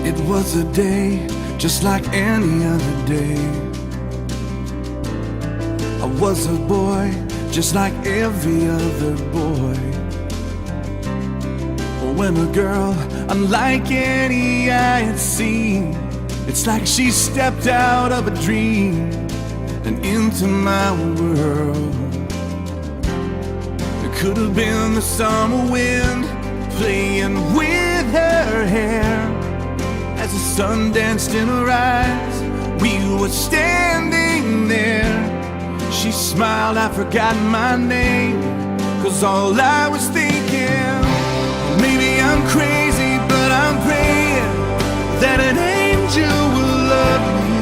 It was a day just like any other day. I was a boy just like every other boy. When a girl unlike any I had seen, it's like she stepped out of a dream and into my world. It could have been the summer wind playing with her hair. As the sun danced in her eyes, we were standing there. She smiled, I forgot my name, 'cause all I was thinking, maybe I'm crazy, but I'm praying that an angel will love me.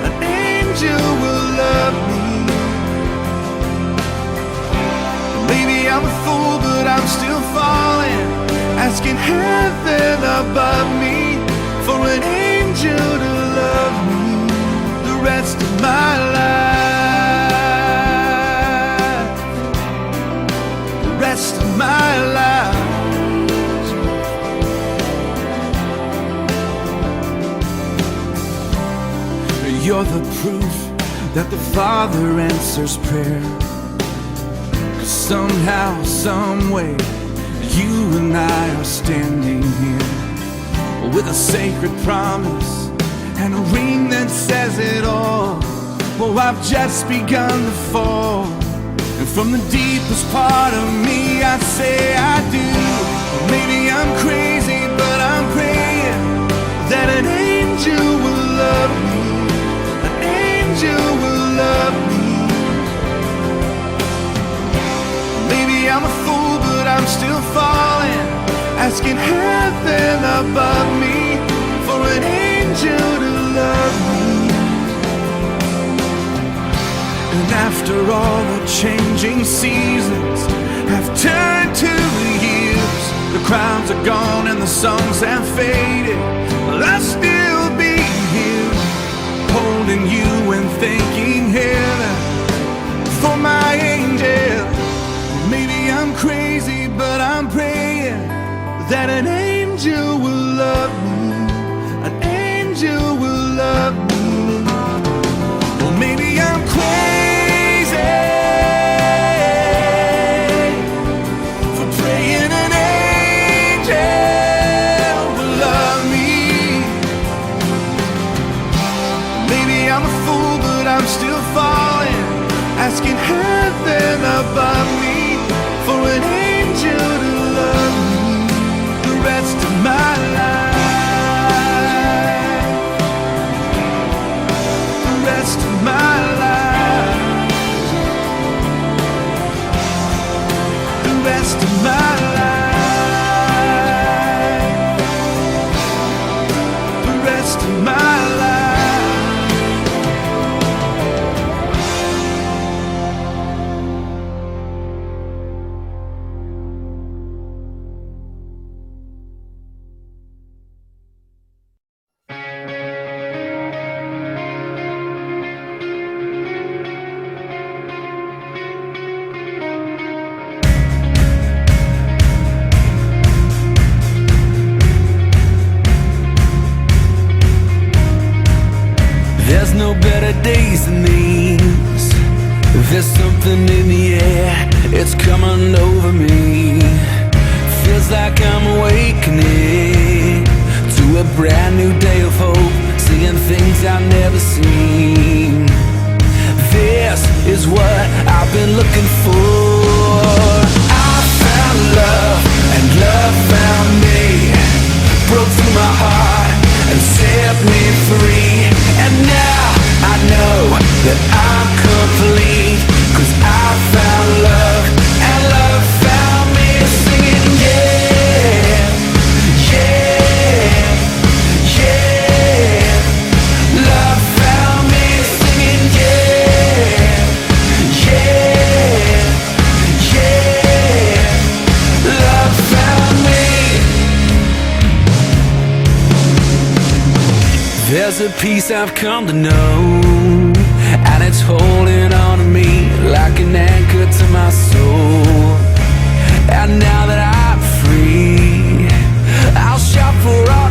An angel will love me. Maybe I'm a fool, but I'm still falling, asking heaven above me for an angel to love me the rest of my life. The rest of my life. You're the proof that the Father answers prayer. 'Cause somehow, someway, you and I are standing here with a sacred promise and a ring that says it all. Oh, I've just begun to fall, and from the deepest part of me I say I do. Maybe I'm crazy, but I'm praying that an angel will love me. An angel will love me. Maybe I'm a fool, but I'm still falling, asking heaven above me for an angel to love me. And after all the changing seasons have turned to years, the crowds are gone and the songs have faded, I'll still be here, holding you and thanking heaven for my angel. Maybe I'm crazy, but I'm praying that an angel will love me. An angel will love me. Well, maybe I'm crazy for praying an angel will love me. Maybe I'm a fool, but I'm still falling, asking heaven above me for an angel to love me the rest of my life. The rest of my life. The rest of my life. The rest of my life. There's no better days than these. There's something in the air, it's coming over me. Feels like I'm awakening to a brand new day of hope, seeing things I've never seen. This is what I've been looking for. I found love and love found me, broke through my heart and set me free. And now I know that I'm complete, 'cause I found love and love found me, singing yeah, yeah, yeah. Love found me, singing yeah, yeah, yeah. Love found me. There's a peace I've come to know, and it's holding on to me like an anchor to my soul. And now that I'm free, I'll shout for all